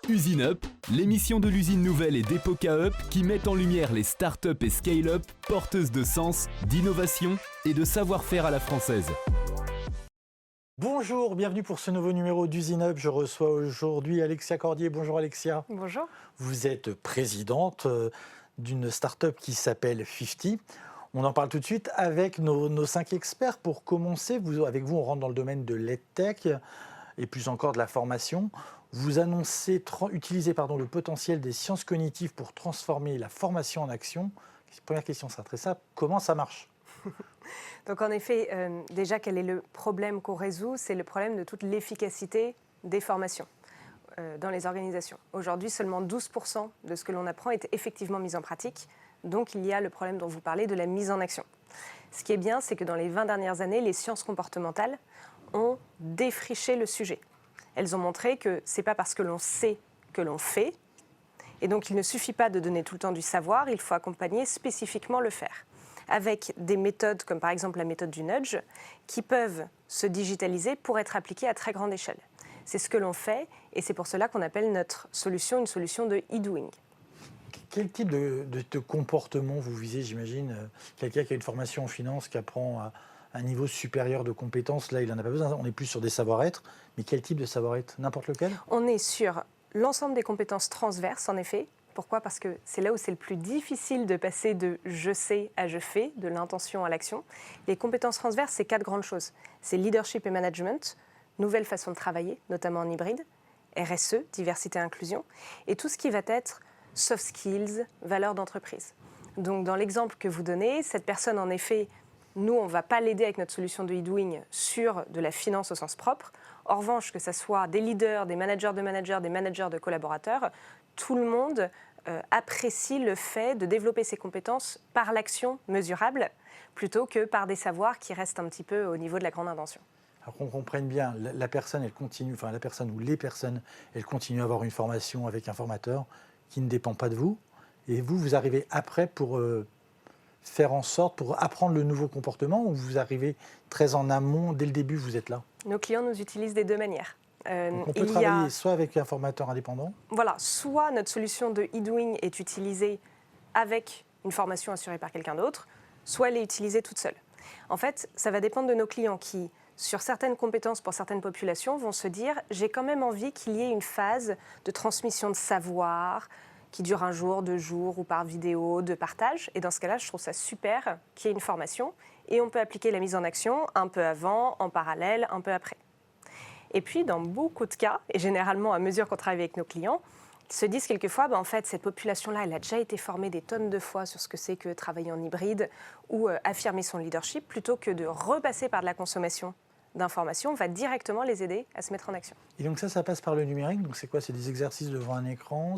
Usine Up, l'émission de l'usine nouvelle et d'Epoca Up qui met en lumière les startups et scale-up porteuses de sens, d'innovation et de savoir-faire à la française. Bonjour, bienvenue pour ce nouveau numéro d'Usine Up. Je reçois aujourd'hui Alexia Cordier. Bonjour Alexia. Bonjour. Vous êtes présidente d'une start-up qui s'appelle 50. On en parle tout de suite avec nos 5 experts. Pour commencer, avec vous, on rentre dans le domaine de l'EdTech et plus encore de la formation. Vous annoncez utiliser le potentiel des sciences cognitives pour transformer la formation en action. Première question sera très simple. Comment ça marche ? Donc en effet, déjà, quel est le problème qu'on résout ? C'est le problème de toute l'efficacité des formations dans les organisations. Aujourd'hui, seulement 12% de ce que l'on apprend est effectivement mis en pratique. Donc il y a le problème dont vous parlez de la mise en action. Ce qui est bien, c'est que dans les 20 dernières années, les sciences comportementales ont défriché le sujet. Elles ont montré que ce n'est pas parce que l'on sait que l'on fait. Et donc il ne suffit pas de donner tout le temps du savoir, il faut accompagner spécifiquement le faire. Avec des méthodes comme par exemple la méthode du nudge, qui peuvent se digitaliser pour être appliquées à très grande échelle. C'est ce que l'on fait et c'est pour cela qu'on appelle notre solution une solution de e-doing. Quel type de comportement vous visez, j'imagine quelqu'un qui a une formation en finance, qui apprend à un niveau supérieur de compétences, là il n'en a pas besoin, on est plus sur des savoir-être, mais quel type de savoir-être ? N'importe lequel ? On est sur l'ensemble des compétences transverses en effet. Pourquoi ? Parce que c'est là où c'est le plus difficile de passer de « je sais » à « je fais », de l'intention à l'action. Les compétences transverses, c'est 4 grandes choses. C'est leadership et management, nouvelle façon de travailler, notamment en hybride, RSE, diversité et inclusion, et tout ce qui va être soft skills, valeurs d'entreprise. Donc dans l'exemple que vous donnez, cette personne en effet, nous on ne va pas l'aider avec notre solution de e-doing sur de la finance au sens propre. En revanche, que ce soit des leaders, des managers de collaborateurs, tout le monde apprécie le fait de développer ses compétences par l'action mesurable plutôt que par des savoirs qui restent un petit peu au niveau de la grande intention. Alors qu'on comprenne bien, la personne ou les personnes, elles continuent à avoir une formation avec un formateur qui ne dépend pas de vous. Et vous arrivez après pour faire en sorte, pour apprendre le nouveau comportement, ou vous arrivez très en amont, dès le début, vous êtes là ? Nos clients nous utilisent des 2 manières. Donc on peut travailler soit avec un formateur indépendant. Voilà, soit notre solution de e-doing est utilisée avec une formation assurée par quelqu'un d'autre, soit elle est utilisée toute seule. En fait, ça va dépendre de nos clients qui, sur certaines compétences pour certaines populations, vont se dire « j'ai quand même envie qu'il y ait une phase de transmission de savoir qui dure 1 jour, 2 jours ou par vidéo, de partage ». Et dans ce cas-là, je trouve ça super qu'il y ait une formation et on peut appliquer la mise en action un peu avant, en parallèle, un peu après. Et puis, dans beaucoup de cas, et généralement à mesure qu'on travaille avec nos clients, ils se disent quelquefois, en fait, cette population-là, elle a déjà été formée des tonnes de fois sur ce que c'est que travailler en hybride ou affirmer son leadership, plutôt que de repasser par de la consommation d'informations, on va directement les aider à se mettre en action. Et donc ça passe par le numérique. Donc c'est quoi ? C'est des exercices devant un écran ?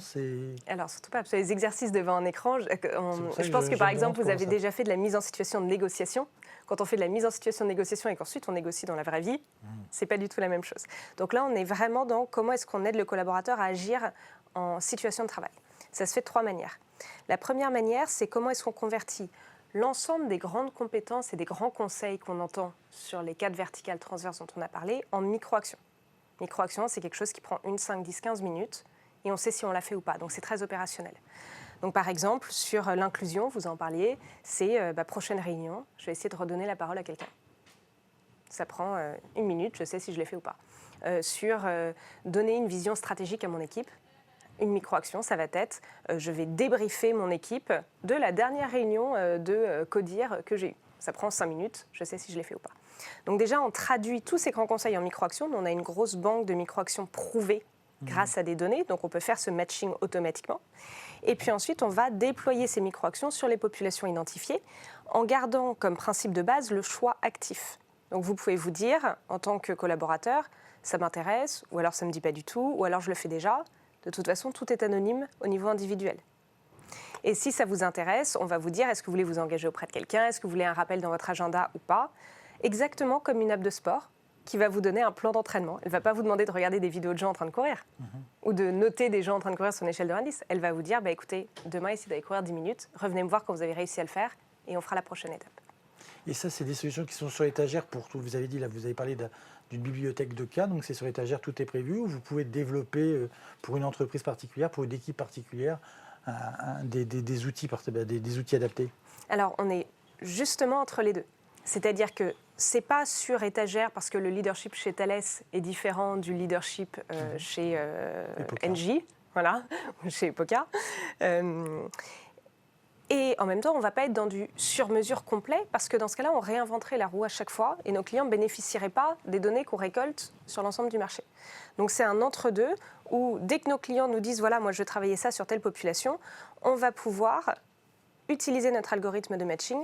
Alors surtout pas, parce que les exercices devant un écran, je pense que par exemple, vous avez déjà fait de la mise en situation de négociation. Quand on fait de la mise en situation de négociation et qu'ensuite on négocie dans la vraie vie, c'est pas du tout la même chose. Donc là, on est vraiment dans comment est-ce qu'on aide le collaborateur à agir en situation de travail. Ça se fait de 3 manières. La première manière, c'est comment est-ce qu'on convertit l'ensemble des grandes compétences et des grands conseils qu'on entend sur les 4 verticales transverses dont on a parlé en micro-action. Micro-action, c'est quelque chose qui prend 1, 5, 10, 15 minutes et on sait si on l'a fait ou pas. Donc c'est très opérationnel. Donc par exemple, sur l'inclusion, vous en parliez, c'est prochaine réunion, je vais essayer de redonner la parole à quelqu'un. Ça prend 1 minute, je sais si je l'ai fait ou pas. Sur donner une vision stratégique à mon équipe, une micro-action, ça va être je vais débriefer mon équipe de la dernière réunion de CODIR que j'ai eue. Ça prend 5 minutes, je sais si je l'ai fait ou pas. Donc déjà, on traduit tous ces grands conseils en micro-actions. On a une grosse banque de micro-actions prouvées grâce à des données, donc on peut faire ce matching automatiquement. Et puis ensuite, on va déployer ces micro-actions sur les populations identifiées en gardant comme principe de base le choix actif. Donc vous pouvez vous dire, en tant que collaborateur, ça m'intéresse, ou alors ça ne me dit pas du tout, ou alors je le fais déjà. De toute façon, tout est anonyme au niveau individuel. Et si ça vous intéresse, on va vous dire, est-ce que vous voulez vous engager auprès de quelqu'un ? Est-ce que vous voulez un rappel dans votre agenda ou pas ? Exactement comme une app de sport qui va vous donner un plan d'entraînement. Elle ne va pas vous demander de regarder des vidéos de gens en train de courir ou de noter des gens en train de courir sur une échelle de 1 à 10. Elle va vous dire, écoutez, demain, essayez d'aller courir 10 minutes, revenez me voir quand vous avez réussi à le faire et on fera la prochaine étape. Et ça, c'est des solutions qui sont sur l'étagère pour tout. Vous avez dit, là, vous avez parlé d'une bibliothèque de cas, donc c'est sur l'étagère, tout est prévu, ou vous pouvez développer pour une entreprise particulière, pour une équipe particulière, des outils adaptés? Alors, on est justement entre les deux. C'est-à-dire que ce n'est pas sur étagère parce que le leadership chez Thales est différent du leadership chez Engie, voilà, ou chez Epoca. Et en même temps, on ne va pas être dans du sur-mesure complet parce que dans ce cas-là, on réinventerait la roue à chaque fois et nos clients ne bénéficieraient pas des données qu'on récolte sur l'ensemble du marché. Donc c'est un entre-deux où dès que nos clients nous disent « voilà, moi je veux travailler ça sur telle population », on va pouvoir utiliser notre algorithme de matching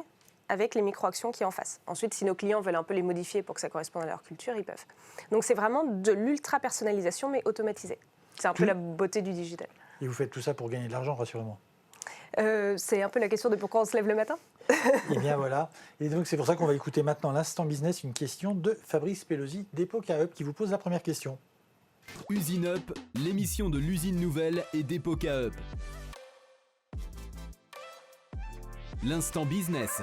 avec les micro-actions qui est en face. Ensuite, si nos clients veulent un peu les modifier pour que ça corresponde à leur culture, ils peuvent. Donc c'est vraiment de l'ultra-personnalisation mais automatisée. C'est un peu la beauté du digital. Et vous faites tout ça pour gagner de l'argent, rassurez-moi. C'est un peu la question de pourquoi on se lève le matin. Eh bien voilà. Et donc c'est pour ça qu'on va écouter maintenant l'instant business, une question de Fabrice Pelosi d'Epoca Up qui vous pose la première question. Usine Up, l'émission de l'usine nouvelle et d'Epoca Up. L'instant business.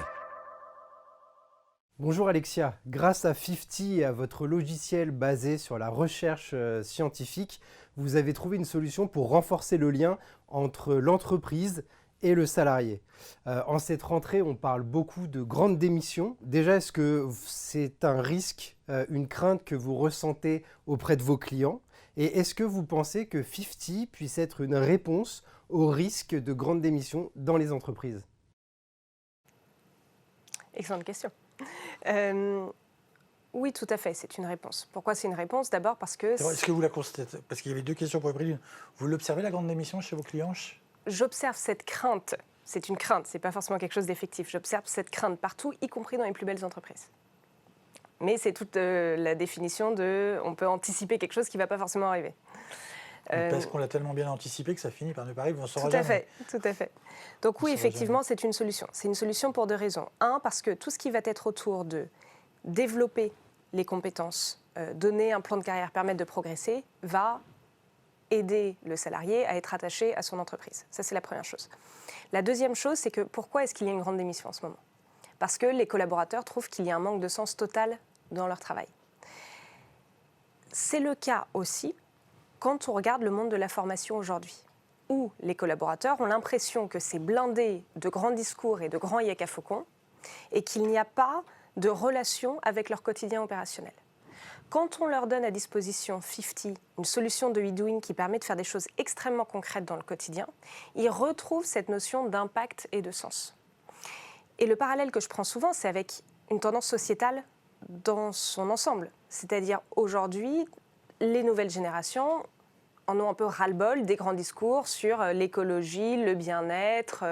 Bonjour Alexia, grâce à 50 et à votre logiciel basé sur la recherche scientifique, vous avez trouvé une solution pour renforcer le lien entre l'entreprise et le salarié. En cette rentrée, on parle beaucoup de grandes démissions. Déjà, est-ce que c'est un risque, une crainte que vous ressentez auprès de vos clients? Et est-ce que vous pensez que 50 puisse être une réponse au risque de grandes démissions dans les entreprises? Excellente question. Oui, tout à fait, c'est une réponse. Pourquoi c'est une réponse? D'abord parce que... Est-ce que vous la constatez? Parce qu'il y avait deux questions pour April. Vous l'observez, la grande démission, chez vos clients? J'observe cette crainte. C'est une crainte, ce n'est pas forcément quelque chose d'effectif. J'observe cette crainte partout, y compris dans les plus belles entreprises. Mais c'est toute la définition de... On peut anticiper quelque chose qui ne va pas forcément arriver. Parce qu'on l'a tellement bien anticipé que ça finit par ne pas arriver, on saura jamais. Tout à fait. Donc oui, effectivement, c'est une solution. C'est une solution pour deux raisons. Un, parce que tout ce qui va être autour de développer les compétences, donner un plan de carrière, permettre de progresser, va aider le salarié à être attaché à son entreprise. Ça, c'est la première chose. La deuxième chose, c'est que pourquoi est-ce qu'il y a une grande démission en ce moment? Parce que les collaborateurs trouvent qu'il y a un manque de sens total dans leur travail. C'est le cas aussi quand on regarde le monde de la formation aujourd'hui, où les collaborateurs ont l'impression que c'est blindé de grands discours et de grands yaka faucons, et qu'il n'y a pas de relation avec leur quotidien opérationnel. Quand on leur donne à disposition 50, une solution de e-doing qui permet de faire des choses extrêmement concrètes dans le quotidien, ils retrouvent cette notion d'impact et de sens. Et le parallèle que je prends souvent, c'est avec une tendance sociétale dans son ensemble. C'est-à-dire aujourd'hui, les nouvelles générations en ont un peu ras-le-bol des grands discours sur l'écologie, le bien-être,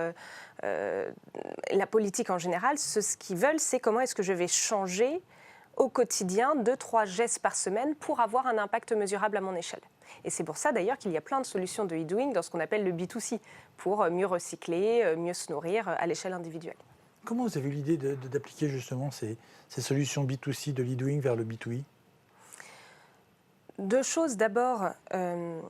la politique en général. Ce qu'ils veulent, c'est comment est-ce que je vais changer au quotidien 2-3 gestes par semaine pour avoir un impact mesurable à mon échelle. Et c'est pour ça d'ailleurs qu'il y a plein de solutions de e-doing dans ce qu'on appelle le B2C, pour mieux recycler, mieux se nourrir à l'échelle individuelle. Comment vous avez eu l'idée d'appliquer justement ces solutions B2C de l'e-doing vers le B2E? Deux choses. D'abord, il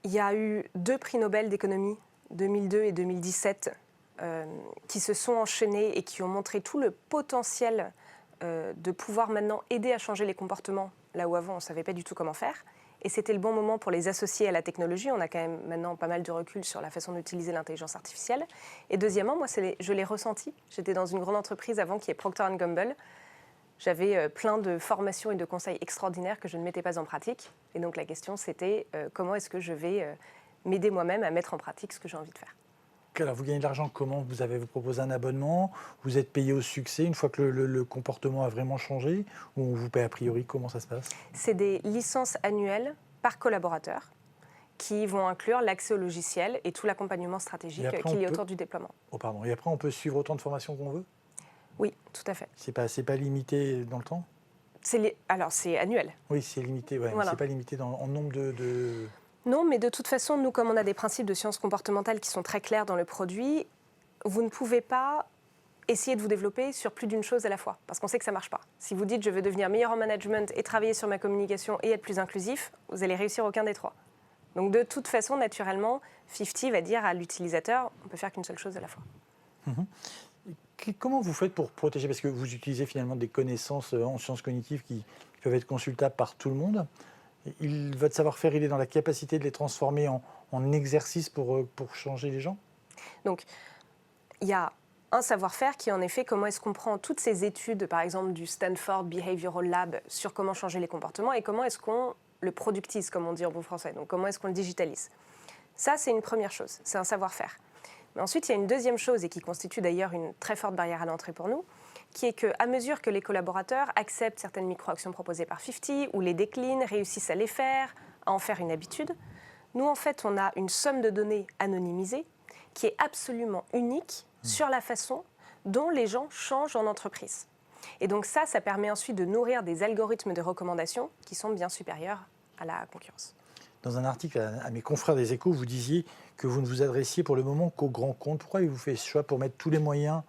y a eu 2 prix Nobel d'économie, 2002 et 2017, qui se sont enchaînés et qui ont montré tout le potentiel de pouvoir maintenant aider à changer les comportements, là où avant on ne savait pas du tout comment faire. Et c'était le bon moment pour les associer à la technologie. On a quand même maintenant pas mal de recul sur la façon d'utiliser l'intelligence artificielle. Et deuxièmement, moi, je l'ai ressenti. J'étais dans une grande entreprise avant qui est Procter & Gamble. J'avais plein de formations et de conseils extraordinaires que je ne mettais pas en pratique. Et donc la question, c'était comment est-ce que je vais m'aider moi-même à mettre en pratique ce que j'ai envie de faire. Alors vous gagnez de l'argent comment? Vous proposez un abonnement? Vous êtes payé au succès une fois que le comportement a vraiment changé? Ou on vous paye a priori? Comment ça se passe? C'est des licences annuelles par collaborateur qui vont inclure l'accès au logiciel et tout l'accompagnement stratégique qu'il y a autour du déploiement. Oh pardon. Et après, on peut suivre autant de formations qu'on veut? Oui, tout à fait. C'est pas limité dans le temps? Alors, c'est annuel. Oui, c'est limité. Ouais, voilà. C'est pas limité en nombre de... Non, mais de toute façon, nous, comme on a des principes de sciences comportementales qui sont très clairs dans le produit, vous ne pouvez pas essayer de vous développer sur plus d'une chose à la fois, parce qu'on sait que ça ne marche pas. Si vous dites « je veux devenir meilleur en management et travailler sur ma communication et être plus inclusif », vous allez réussir aucun des trois. Donc de toute façon, naturellement, 50 va dire à l'utilisateur « on peut faire qu'une seule chose à la fois ». Comment vous faites pour protéger? Parce que vous utilisez finalement des connaissances en sciences cognitives qui peuvent être consultables par tout le monde. Votre savoir-faire, il est dans la capacité de les transformer en exercice pour changer les gens? Donc, il y a un savoir-faire qui est en effet comment est-ce qu'on prend toutes ces études, par exemple du Stanford Behavioral Lab, sur comment changer les comportements et comment est-ce qu'on le productise, comme on dit en bon français. Donc, comment est-ce qu'on le digitalise? Ça, c'est une première chose, c'est un savoir-faire. Mais ensuite, il y a une deuxième chose, et qui constitue d'ailleurs une très forte barrière à l'entrée pour nous, qui est qu'à mesure que les collaborateurs acceptent certaines micro-actions proposées par 50 ou les déclinent, réussissent à les faire, à en faire une habitude, nous, en fait, on a une somme de données anonymisée qui est absolument unique sur la façon dont les gens changent en entreprise. Et donc ça permet ensuite de nourrir des algorithmes de recommandation qui sont bien supérieurs à la concurrence. Dans un article à mes confrères des Échos, vous disiez que vous ne vous adressiez pour le moment qu'aux grands comptes. Pourquoi avez-vous fait ce choix pour mettre tous les moyens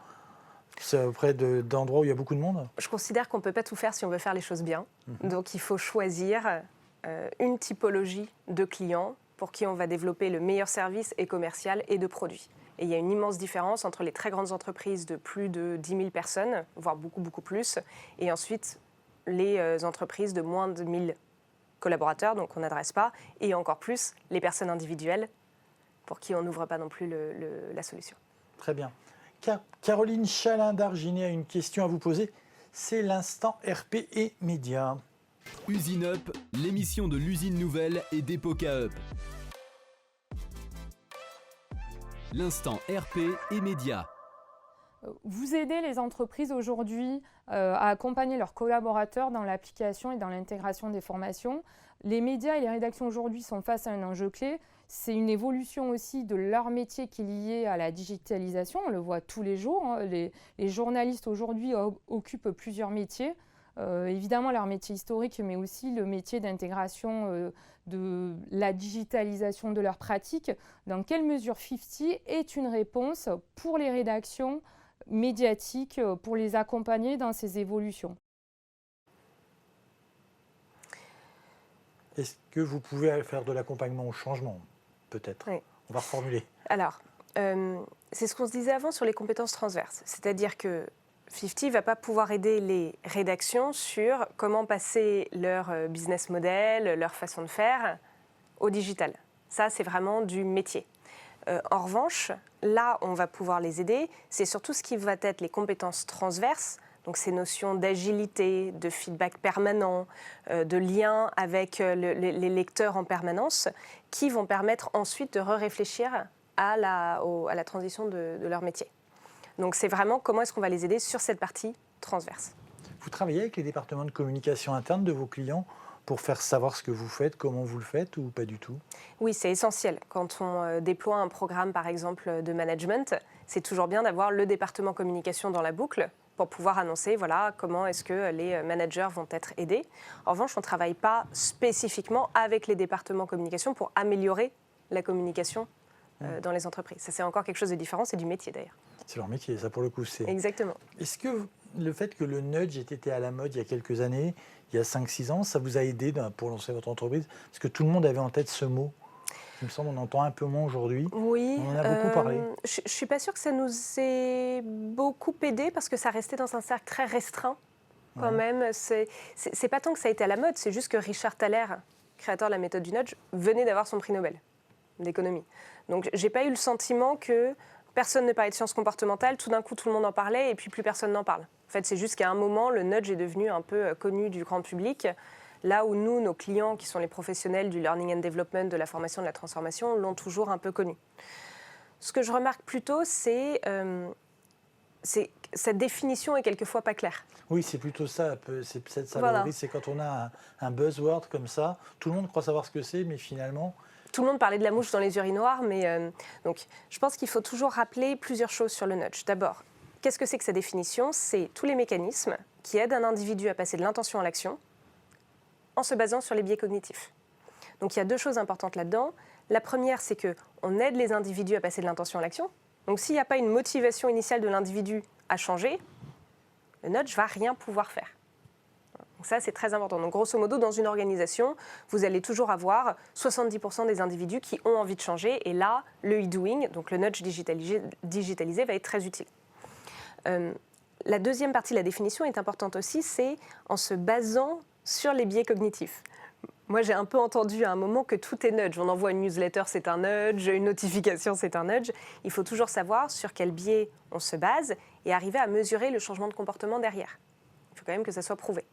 auprès d'endroits où il y a beaucoup de monde? Je considère qu'on ne peut pas tout faire si on veut faire les choses bien. Donc il faut choisir une typologie de clients pour qui on va développer le meilleur service et commercial et de produits. Et il y a une immense différence entre les très grandes entreprises de plus de 10 000 personnes, voire beaucoup, beaucoup plus, et ensuite les entreprises de moins de 1000 collaborateurs, donc on n'adresse pas, et encore plus les personnes individuelles pour qui on n'ouvre pas non plus la solution. Très bien. Caroline Chalin-Darginet a une question à vous poser. C'est l'instant RP et médias. Usine Up, l'émission de l'usine nouvelle et d'Epoca Up. L'instant RP et médias. Vous aidez les entreprises aujourd'hui à accompagner leurs collaborateurs dans l'application et dans l'intégration des formations. Les médias et les rédactions aujourd'hui sont face à un enjeu clé. C'est une évolution aussi de leur métier qui est liée à la digitalisation. On le voit tous les jours. Les journalistes aujourd'hui occupent plusieurs métiers. Évidemment leur métier historique, mais aussi le métier d'intégration de la digitalisation de leurs pratiques. Dans quelle mesure 50 est une réponse pour les rédactions médiatiques pour les accompagner dans ces évolutions? Est-ce que vous pouvez faire de l'accompagnement au changement, peut-être? Oui. On va reformuler. Alors, c'est ce qu'on se disait avant sur les compétences transverses. C'est-à-dire que 50 ne va pas pouvoir aider les rédactions sur comment passer leur business model, leur façon de faire au digital. Ça, c'est vraiment du métier. En revanche, là, on va pouvoir les aider. C'est surtout ce qui va être les compétences transverses, donc ces notions d'agilité, de feedback permanent, de lien avec les lecteurs en permanence, qui vont permettre ensuite de réfléchir à la transition de leur métier. Donc c'est vraiment comment est-ce qu'on va les aider sur cette partie transverse. Vous travaillez avec les départements de communication interne de vos clients pour faire savoir ce que vous faites, comment vous le faites ou pas du tout? Oui, c'est essentiel. Quand on déploie un programme, par exemple, de management, c'est toujours bien d'avoir le département communication dans la boucle pour pouvoir annoncer voilà, comment est-ce que les managers vont être aidés. En revanche, on ne travaille pas spécifiquement avec les départements communication pour améliorer la communication dans les entreprises. Ça, c'est encore quelque chose de différent, c'est du métier d'ailleurs. C'est leur métier, ça pour le coup. Exactement. Est-ce que le fait que le nudge ait été à la mode il y a quelques années, il y a 5-6 ans, ça vous a aidé pour lancer votre entreprise? Parce que tout le monde avait en tête ce mot. Il me semble qu'on entend un peu moins aujourd'hui. Oui. On en a beaucoup parlé. Je ne suis pas sûre que ça nous ait beaucoup aidé parce que ça restait dans un cercle très restreint quand même. C'est pas tant que ça a été à la mode, c'est juste que Richard Thaler, créateur de la méthode du nudge, venait d'avoir son prix Nobel d'économie. Donc j'ai pas eu le sentiment que personne ne parlait de sciences comportementales, tout d'un coup tout le monde en parlait et puis plus personne n'en parle. En fait, c'est juste qu'à un moment, le nudge est devenu un peu connu du grand public, là où nous, nos clients, qui sont les professionnels du learning and development, de la formation, de la transformation, l'ont toujours un peu connu. Ce que je remarque plutôt, c'est cette définition est quelquefois pas claire. Oui, c'est plutôt ça, c'est peut-être ça. Voilà. C'est quand on a un buzzword comme ça, tout le monde croit savoir ce que c'est, mais finalement... Tout le monde parlait de la mouche dans les urinoirs, mais donc, je pense qu'il faut toujours rappeler plusieurs choses sur le nudge. D'abord, qu'est-ce que c'est que sa définition? C'est tous les mécanismes qui aident un individu à passer de l'intention à l'action en se basant sur les biais cognitifs. Donc il y a deux choses importantes là-dedans. La première, c'est qu'on aide les individus à passer de l'intention à l'action. Donc s'il n'y a pas une motivation initiale de l'individu à changer, le nudge ne va rien pouvoir faire. Donc ça, c'est très important. Donc grosso modo, dans une organisation, vous allez toujours avoir 70% des individus qui ont envie de changer. Et là, le e-doing, donc le nudge digitalisé, va être très utile. La deuxième partie de la définition est importante aussi, c'est en se basant sur les biais cognitifs. Moi, j'ai un peu entendu à un moment que tout est nudge. On envoie une newsletter, c'est un nudge, une notification, c'est un nudge. Il faut toujours savoir sur quel biais on se base et arriver à mesurer le changement de comportement derrière. Il faut quand même que ça soit prouvé.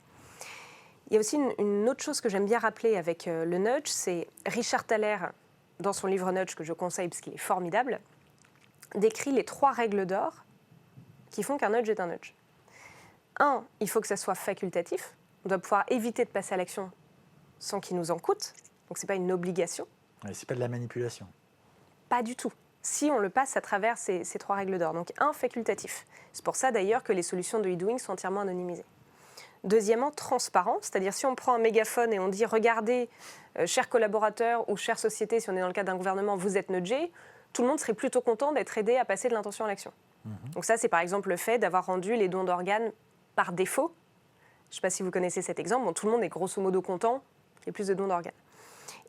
Il y a aussi une autre chose que j'aime bien rappeler avec le nudge, c'est Richard Thaler, dans son livre Nudge, que je conseille parce qu'il est formidable, décrit les 3 règles d'or qui font qu'un nudge est un nudge. 1, il faut que ça soit facultatif. On doit pouvoir éviter de passer à l'action sans qu'il nous en coûte. Donc, ce n'est pas une obligation. Ce n'est pas de la manipulation. Pas du tout. Si on le passe à travers ces 3 règles d'or. Donc, 1, facultatif. C'est pour ça, d'ailleurs, que les solutions de e-doing sont entièrement anonymisées. Deuxièmement, transparent. C'est-à-dire, si on prend un mégaphone et on dit « Regardez, chers collaborateurs ou chères sociétés, si on est dans le cadre d'un gouvernement, vous êtes nudgés », tout le monde serait plutôt content d'être aidé à passer de l'intention à l'action. Donc ça, c'est par exemple le fait d'avoir rendu les dons d'organes par défaut. Je ne sais pas si vous connaissez cet exemple. Bon, tout le monde est grosso modo content qu'il y ait plus de dons d'organes.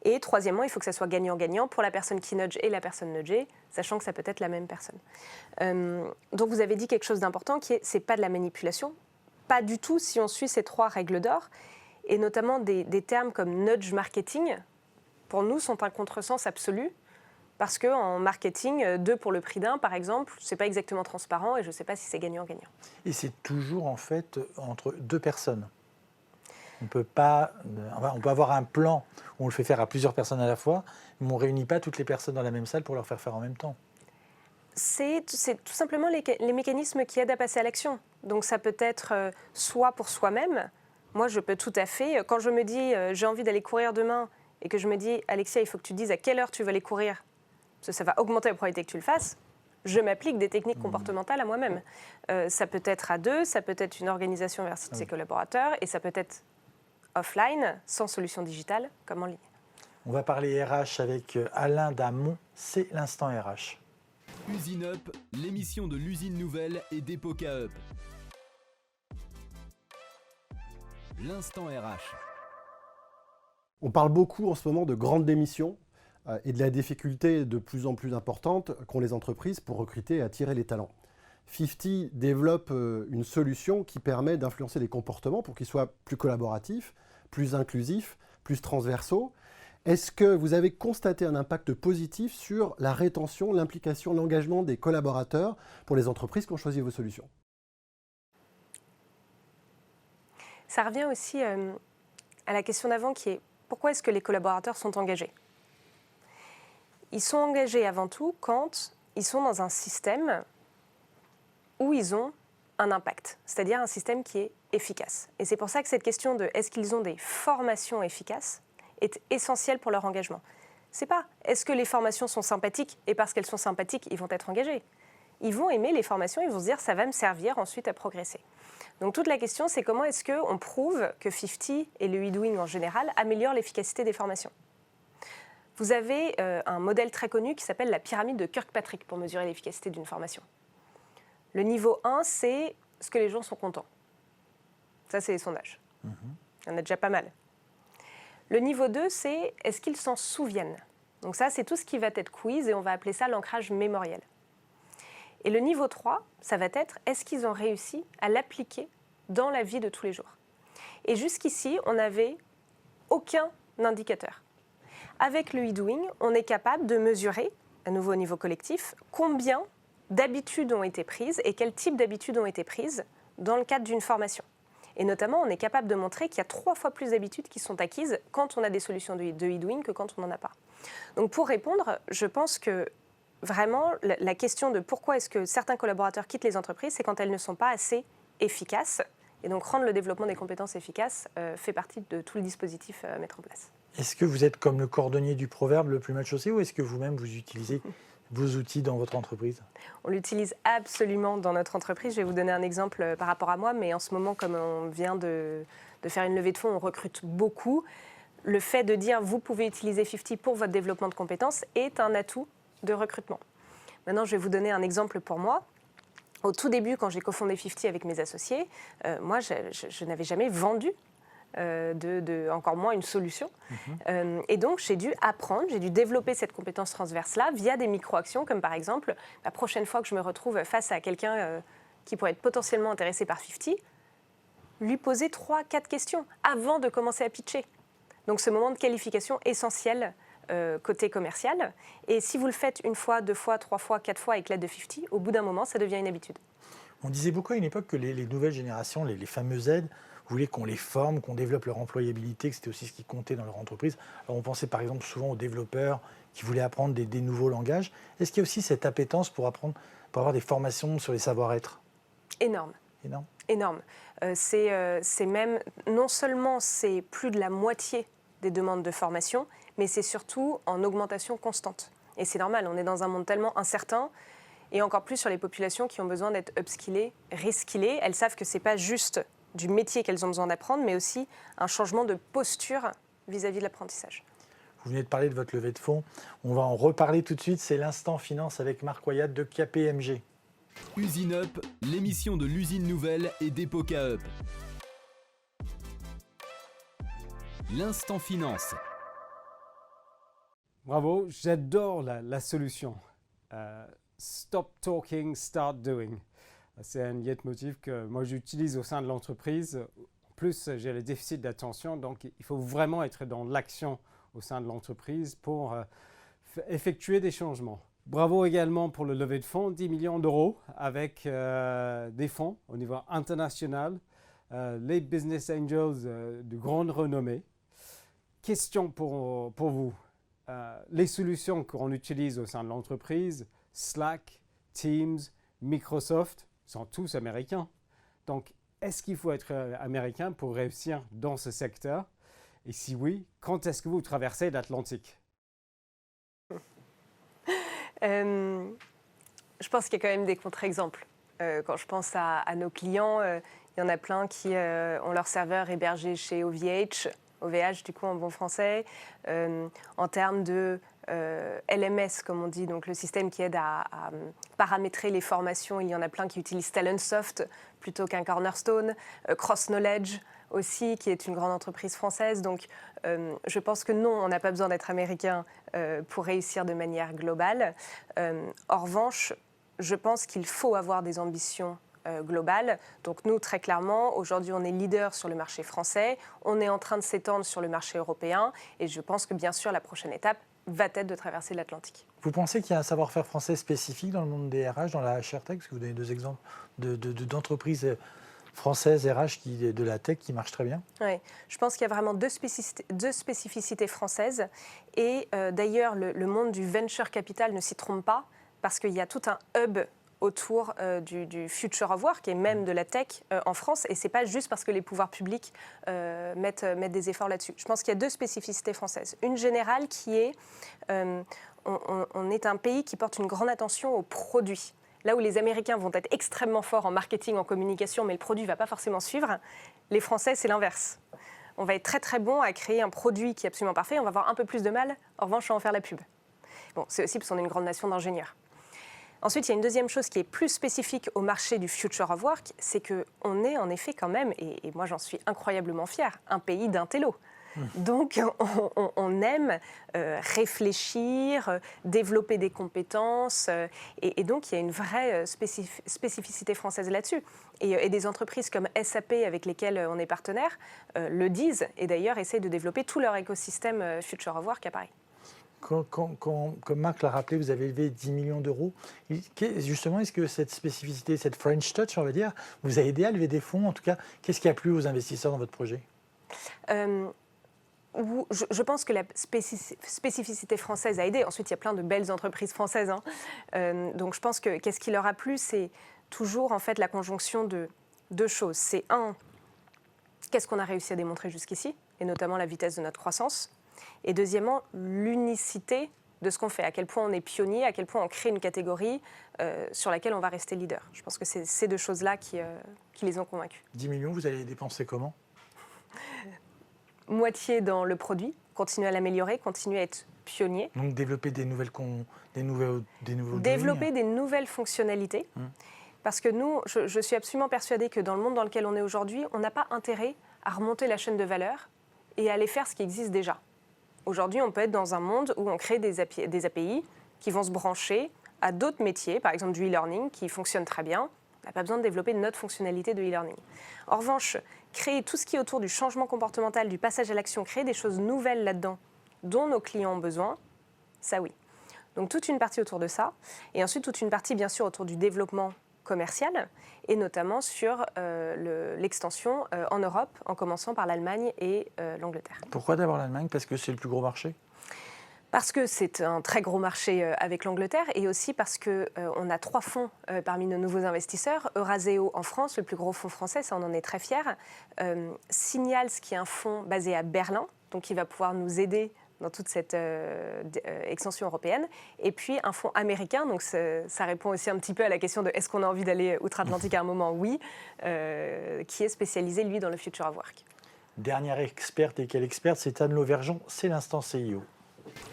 Et troisièmement, il faut que ça soit gagnant-gagnant pour la personne qui nudge et la personne nudgée, sachant que ça peut être la même personne. Donc vous avez dit quelque chose d'important qui est, c'est pas de la manipulation, pas du tout si on suit ces 3 règles d'or, et notamment des termes comme nudge marketing, pour nous, sont un contresens absolu, parce qu'en marketing, 2 pour le prix d'un, par exemple, c'est pas exactement transparent et je ne sais pas si c'est gagnant-gagnant. Et c'est toujours en fait entre 2 personnes. On peut pas, on peut avoir un plan où on le fait faire à plusieurs personnes à la fois, mais on ne réunit pas toutes les personnes dans la même salle pour leur faire en même temps. C'est tout simplement les mécanismes qui aident à passer à l'action. Donc ça peut être soit pour soi-même. Moi, je peux tout à fait, quand je me dis j'ai envie d'aller courir demain et que je me dis Alexia, il faut que tu dises à quelle heure tu vas aller courir, parce que ça va augmenter la probabilité que tu le fasses, je m'applique des techniques comportementales à moi-même. Ça peut être à 2, ça peut être une organisation vers ses collaborateurs et ça peut être offline, sans solution digitale, comme en ligne. On va parler RH avec Alain Damon, c'est l'instant RH. Usine Up, l'émission de l'usine nouvelle et d'Epoca Up. L'instant RH. On parle beaucoup en ce moment de grandes démissions et de la difficulté de plus en plus importante qu'ont les entreprises pour recruter et attirer les talents. 50 développe une solution qui permet d'influencer les comportements pour qu'ils soient plus collaboratifs, plus inclusifs, plus transversaux. Est-ce que vous avez constaté un impact positif sur la rétention, l'implication, l'engagement des collaborateurs pour les entreprises qui ont choisi vos solutions? Ça revient aussi à la question d'avant qui est pourquoi est-ce que les collaborateurs sont engagés? Ils sont engagés avant tout quand ils sont dans un système où ils ont un impact, c'est-à-dire un système qui est efficace. Et c'est pour ça que cette question de est-ce qu'ils ont des formations efficaces est essentielle pour leur engagement. C'est pas est-ce que les formations sont sympathiques et parce qu'elles sont sympathiques, ils vont être engagés. Ils vont aimer les formations, ils vont se dire ça va me servir ensuite à progresser. Donc toute la question, c'est comment est-ce qu'on prouve que 50 et le e-doing en général améliorent l'efficacité des formations. Vous avez un modèle très connu qui s'appelle la pyramide de Kirkpatrick pour mesurer l'efficacité d'une formation. Le niveau 1, c'est ce que les gens sont contents. Ça, c'est les sondages. Il y en a déjà pas mal. Le niveau 2, c'est est-ce qu'ils s'en souviennent. Donc ça, c'est tout ce qui va être quiz et on va appeler ça l'ancrage mémoriel. Et le niveau 3, ça va être est-ce qu'ils ont réussi à l'appliquer dans la vie de tous les jours. Et jusqu'ici, on n'avait aucun indicateur. Avec le e-doing, on est capable de mesurer, à nouveau au niveau collectif, combien d'habitudes ont été prises et quel type d'habitudes ont été prises dans le cadre d'une formation. Et notamment, on est capable de montrer qu'il y a 3 fois plus d'habitudes qui sont acquises quand on a des solutions de e-doing que quand on n'en a pas. Donc pour répondre, je pense que vraiment, la question de pourquoi est-ce que certains collaborateurs quittent les entreprises, c'est quand elles ne sont pas assez efficaces. Et donc rendre le développement des compétences efficaces fait partie de tout le dispositif à mettre en place. Est-ce que vous êtes comme le cordonnier du proverbe le plus mal chaussé ou est-ce que vous-même vous utilisez vos outils dans votre entreprise? On l'utilise absolument dans notre entreprise. Je vais vous donner un exemple par rapport à moi, mais en ce moment, comme on vient de faire une levée de fonds, on recrute beaucoup. Le fait de dire vous pouvez utiliser 50 pour votre développement de compétences est un atout de recrutement. Maintenant, je vais vous donner un exemple pour moi. Au tout début, quand j'ai cofondé 50 avec mes associés, moi, je n'avais jamais vendu encore moins une solution. Et donc, j'ai dû apprendre, j'ai dû développer cette compétence transverse-là via des micro-actions, comme par exemple, la prochaine fois que je me retrouve face à quelqu'un qui pourrait être potentiellement intéressé par 50, lui poser 3-4 questions avant de commencer à pitcher. Donc ce moment de qualification essentiel côté commercial. Et si vous le faites 1 fois, 2 fois, 3 fois, 4 fois avec l'aide de 50, au bout d'un moment, ça devient une habitude. On disait beaucoup à une époque que les nouvelles générations, les fameuses aides, voulaient qu'on les forme, qu'on développe leur employabilité, que c'était aussi ce qui comptait dans leur entreprise. Alors on pensait par exemple souvent aux développeurs qui voulaient apprendre des nouveaux langages. Est-ce qu'il y a aussi cette appétence pour avoir des formations sur les savoir-être? Énorme. Énorme. Énorme. C'est même, non seulement c'est plus de la moitié des demandes de formation, mais c'est surtout en augmentation constante. Et c'est normal, on est dans un monde tellement incertain, et encore plus sur les populations qui ont besoin d'être upskillées, reskillées. Elles savent que ce n'est pas juste du métier qu'elles ont besoin d'apprendre, mais aussi un changement de posture vis-à-vis de l'apprentissage. Vous venez de parler de votre levée de fonds. On va en reparler tout de suite. C'est l'Instant Finance avec Marc Wyatt de KPMG. Usine Up, l'émission de l'usine nouvelle et d'Epoca Up. L'Instant Finance. Bravo, j'adore la solution. Stop talking, start doing. C'est un leitmotiv que moi j'utilise au sein de l'entreprise. En plus, j'ai le déficit d'attention, donc il faut vraiment être dans l'action au sein de l'entreprise pour effectuer des changements. Bravo également pour le levée de fonds, 10 millions d'euros avec des fonds au niveau international, les business angels de grande renommée. Question pour vous. Les solutions qu'on utilise au sein de l'entreprise, Slack, Teams, Microsoft, sont tous américains. Donc, est-ce qu'il faut être américain pour réussir dans ce secteur? Et si oui, quand est-ce que vous traversez l'Atlantique? Je pense qu'il y a quand même des contre-exemples. Quand je pense à nos clients, il y en a plein qui ont leur serveur hébergé chez OVH du coup en bon français, en termes de LMS, comme on dit, donc le système qui aide à paramétrer les formations. Il y en a plein qui utilisent Talentsoft plutôt qu'un Cornerstone, Cross Knowledge aussi, qui est une grande entreprise française. Donc je pense que non, on n'a pas besoin d'être américain pour réussir de manière globale. En revanche, je pense qu'il faut avoir des ambitions globale. Donc nous, très clairement, aujourd'hui, on est leader sur le marché français. On est en train de s'étendre sur le marché européen. Et je pense que, bien sûr, la prochaine étape va être de traverser l'Atlantique. Vous pensez qu'il y a un savoir-faire français spécifique dans le monde des RH, dans la HR Tech? Parce que vous donnez 2 exemples d'entreprises françaises RH de la tech qui marchent très bien. Oui, je pense qu'il y a vraiment deux spécificités françaises. Et d'ailleurs, le monde du venture capital ne s'y trompe pas, parce qu'il y a tout un hub autour du Future of Work et même de la tech en France. Et ce n'est pas juste parce que les pouvoirs publics mettent des efforts là-dessus. Je pense qu'il y a 2 spécificités françaises. Une générale qui est, on est un pays qui porte une grande attention aux produits. Là où les Américains vont être extrêmement forts en marketing, en communication, mais le produit ne va pas forcément suivre, les Français, c'est l'inverse. On va être très très bon à créer un produit qui est absolument parfait, on va avoir un peu plus de mal, en revanche, à en faire la pub. Bon, c'est aussi parce qu'on est une grande nation d'ingénieurs. Ensuite, il y a une deuxième chose qui est plus spécifique au marché du Future of Work, c'est qu'on est en effet quand même, et moi j'en suis incroyablement fière, un pays d'intello. Donc on aime réfléchir, développer des compétences, et donc il y a une vraie spécificité française là-dessus. Et des entreprises comme SAP avec lesquelles on est partenaire le disent, et d'ailleurs essayent de développer tout leur écosystème Future of Work à Paris. Comme Marc l'a rappelé, vous avez levé 10 millions d'euros. Justement, est-ce que cette spécificité, cette French touch, on va dire, vous a aidé à lever des fonds? En tout cas, qu'est-ce qui a plu aux investisseurs dans votre projet? Je pense que la spécificité française a aidé. Ensuite, il y a plein de belles entreprises françaises. Donc, je pense que qu'est-ce qui leur a plu, c'est toujours en fait la conjonction de 2 choses. C'est qu'est-ce qu'on a réussi à démontrer jusqu'ici, et notamment la vitesse de notre croissance. Et deuxièmement, l'unicité de ce qu'on fait, à quel point on est pionnier, à quel point on crée une catégorie sur laquelle on va rester leader. Je pense que c'est ces 2 choses-là qui les ont convaincus. 10 millions, vous allez les dépenser comment? Moitié dans le produit, continuer à l'améliorer, continuer à être pionnier. Donc développer des nouveaux développer des nouvelles fonctionnalités. Parce que nous, je suis absolument persuadée que dans le monde dans lequel on est aujourd'hui, on n'a pas intérêt à remonter la chaîne de valeur et à aller faire ce qui existe déjà. Aujourd'hui, on peut être dans un monde où on crée des API qui vont se brancher à d'autres métiers, par exemple du e-learning, qui fonctionne très bien. On n'a pas besoin de développer notre fonctionnalité de e-learning. En revanche, créer tout ce qui est autour du changement comportemental, du passage à l'action, créer des choses nouvelles là-dedans dont nos clients ont besoin, ça oui. Donc toute une partie autour de ça, et ensuite toute une partie bien sûr autour du développement commercial, et notamment sur l'extension en Europe, en commençant par l'Allemagne et l'Angleterre. Pourquoi d'abord l'Allemagne? Parce que c'est le plus gros marché? Parce que c'est un très gros marché avec l'Angleterre, et aussi parce qu'on a 3 fonds parmi nos nouveaux investisseurs. Euraseo en France, le plus gros fonds français, ça on en est très fiers. Signals, qui est un fonds basé à Berlin, donc qui va pouvoir nous aider dans toute cette extension européenne. Et puis un fonds américain, donc ça répond aussi un petit peu à la question de est-ce qu'on a envie d'aller outre-Atlantique à un moment? Oui, qui est spécialisé, lui, dans le Future of Work. Dernière experte, et quelle experte? C'est Anne Lauvergeon, c'est l'instant CIO.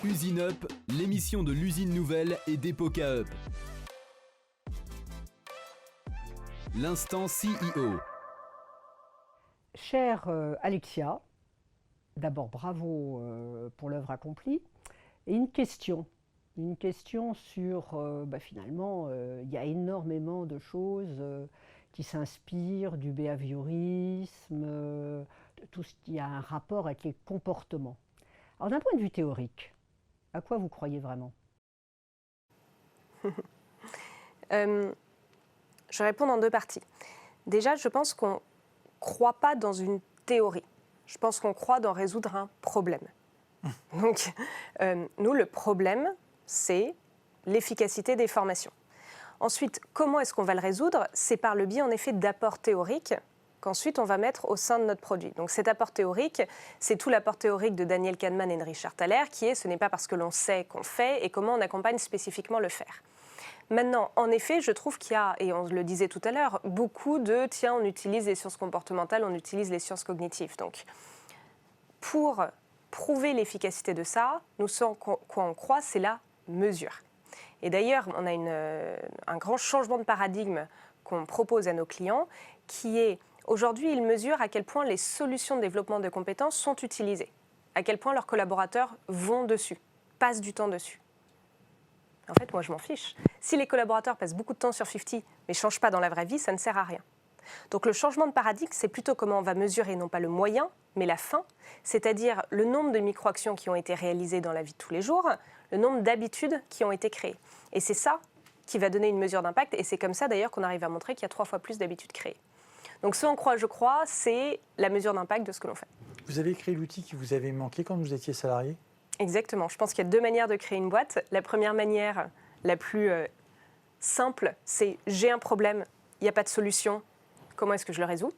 Usine Up, l'émission de l'usine nouvelle et d'Epoca Up. L'instant CEO. Chère Alexia, d'abord bravo pour l'œuvre accomplie. Et une question sur, finalement, il y a énormément de choses qui s'inspirent du behaviorisme, de tout ce qui a un rapport avec les comportements. Alors d'un point de vue théorique, à quoi vous croyez vraiment? Je réponds en 2 parties. Déjà, je pense qu'on ne croit pas dans une théorie. Je pense qu'on croit dans résoudre un problème. Donc, nous, le problème, c'est l'efficacité des formations. Ensuite, comment est-ce qu'on va le résoudre? C'est par le biais, en effet, d'apports théoriques qu'ensuite on va mettre au sein de notre produit. Donc cet apport théorique, c'est tout l'apport théorique de Daniel Kahneman et de Richard Thaler, qui est « ce n'est pas parce que l'on sait qu'on fait » et comment on accompagne spécifiquement le faire. Maintenant, en effet, je trouve qu'il y a, et on le disait tout à l'heure, beaucoup de « tiens, on utilise les sciences comportementales, on utilise les sciences cognitives ». Donc, pour prouver l'efficacité de ça, nous, ce quoi on croit, c'est la mesure. Et d'ailleurs, on a un grand changement de paradigme qu'on propose à nos clients, qui est, aujourd'hui, ils mesurent à quel point les solutions de développement de compétences sont utilisées, à quel point leurs collaborateurs vont dessus, passent du temps dessus. En fait, moi, je m'en fiche. Si les collaborateurs passent beaucoup de temps sur 50, mais ne changent pas dans la vraie vie, ça ne sert à rien. Donc le changement de paradigme, c'est plutôt comment on va mesurer, non pas le moyen, mais la fin, c'est-à-dire le nombre de micro-actions qui ont été réalisées dans la vie de tous les jours, le nombre d'habitudes qui ont été créées. Et c'est ça qui va donner une mesure d'impact, et c'est comme ça d'ailleurs qu'on arrive à montrer qu'il y a 3 fois plus d'habitudes créées. Donc ce en quoi je crois, c'est la mesure d'impact de ce que l'on fait. Vous avez créé l'outil qui vous avait manqué quand vous étiez salarié? Exactement. Je pense qu'il y a 2 manières de créer une boîte. La première manière, la plus simple, c'est j'ai un problème, il n'y a pas de solution, comment est-ce que je le résous?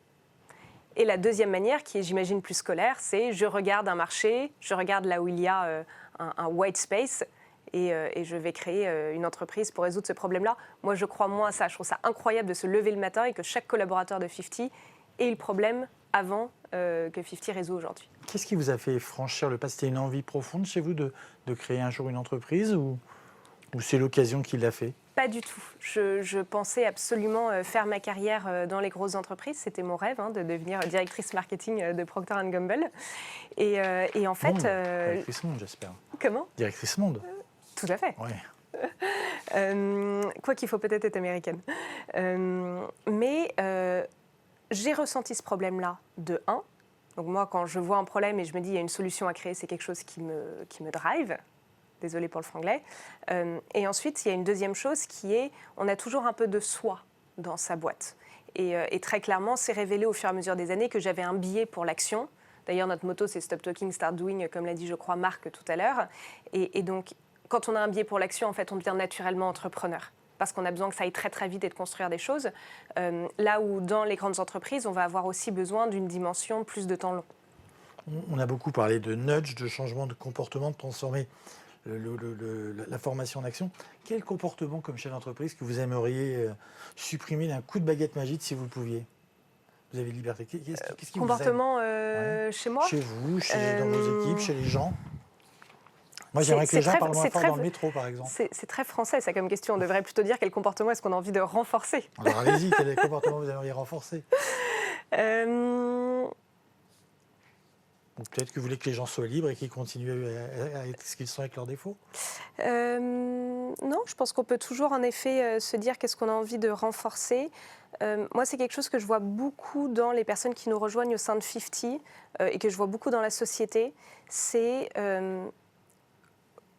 Et la deuxième manière, qui est j'imagine plus scolaire, c'est je regarde un marché, je regarde là où il y a un white space et je vais créer une entreprise pour résoudre ce problème-là. Moi, je crois moins à ça. Je trouve ça incroyable de se lever le matin et que chaque collaborateur de 50 ait le problème avant que 50 résout aujourd'hui. Qu'est-ce qui vous a fait franchir le pas? C'était une envie profonde chez vous de créer un jour une entreprise ou c'est l'occasion qui l'a fait? Pas du tout. Je pensais absolument faire ma carrière dans les grosses entreprises. C'était mon rêve de devenir directrice marketing de Procter & Gamble. Et en fait... Directrice monde, j'espère. Comment? Directrice monde. Tout à fait. Ouais. Quoi qu'il faut peut-être être américaine. Mais j'ai ressenti ce problème-là de 1. Donc moi, quand je vois un problème et je me dis il y a une solution à créer, c'est quelque chose qui me drive. Désolée pour le franglais. Et ensuite, il y a une deuxième chose qui est, on a toujours un peu de soi dans sa boîte. Et très clairement, c'est révélé au fur et à mesure des années que j'avais un biais pour l'action. D'ailleurs, notre motto, c'est « Stop talking, start doing », comme l'a dit, je crois, Marc tout à l'heure. Et donc, quand on a un biais pour l'action, en fait, on devient naturellement entrepreneur. Parce qu'on a besoin que ça aille très très vite et de construire des choses. Là où, dans les grandes entreprises, on va avoir aussi besoin d'une dimension plus de temps long. On a beaucoup parlé de nudge, de changement de comportement, de transformer la formation en action. Quel comportement comme chef d'entreprise que vous aimeriez supprimer d'un coup de baguette magique si vous le pouviez? Vous avez liberté. Qu'est-ce qui comportement vous aime chez moi? Chez vous, dans vos équipes, chez les gens? Moi, j'aimerais que les gens parlent moins fort dans le métro, par exemple. C'est très français, ça, comme question. On devrait plutôt dire quel comportement est-ce qu'on a envie de renforcer. Alors, allez-y, quel comportement vous aimeriez renforcer? Ou peut-être que vous voulez que les gens soient libres et qu'ils continuent à être ce qu'ils sont avec leurs défauts? Je Non, je pense qu'on peut toujours en effet se dire qu'est-ce qu'on a envie de renforcer. Moi, c'est quelque chose que je vois beaucoup dans les personnes qui nous rejoignent au sein de 50 et que je vois beaucoup dans la société. C'est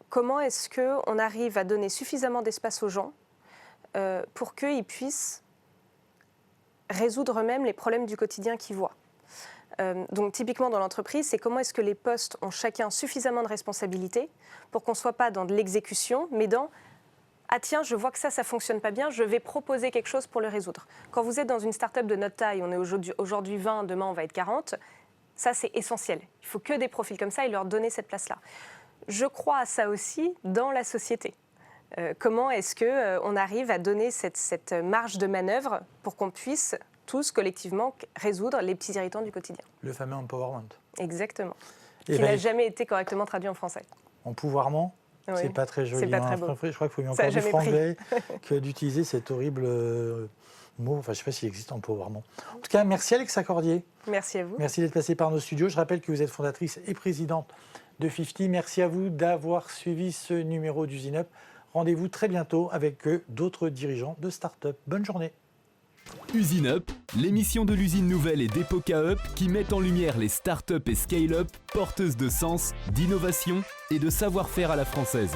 comment est-ce qu'on arrive à donner suffisamment d'espace aux gens pour qu'ils puissent résoudre eux-mêmes les problèmes du quotidien qu'ils voient. Donc typiquement dans l'entreprise, c'est comment est-ce que les postes ont chacun suffisamment de responsabilités pour qu'on ne soit pas dans de l'exécution, mais dans « Ah tiens, je vois que ça ne fonctionne pas bien, je vais proposer quelque chose pour le résoudre ». Quand vous êtes dans une start-up de notre taille, on est aujourd'hui 20, demain on va être 40, ça c'est essentiel. Il ne faut que des profils comme ça et leur donner cette place-là. Je crois à ça aussi dans la société. Comment est-ce qu'on arrive à donner cette marge de manœuvre pour qu'on puisse tous collectivement résoudre les petits irritants du quotidien. Le fameux empowerment. Exactement. Qui n'a jamais été correctement traduit en français. Empouvoirment, oui. C'est pas très joli. C'est pas très beau. Je crois qu'il faut mieux encore du franglais que d'utiliser cet horrible mot. Enfin, je ne sais pas s'il existe empowerment. En tout cas, merci Alexa Cordier. Merci à vous. Merci d'être passée par nos studios. Je rappelle que vous êtes fondatrice et présidente de 50. Merci à vous d'avoir suivi ce numéro d'Usine Up. Rendez-vous très bientôt avec d'autres dirigeants de start-up. Bonne journée. Usine Up, l'émission de l'usine nouvelle et d'Epoca Up qui met en lumière les start-up et scale-up porteuses de sens, d'innovation et de savoir-faire à la française.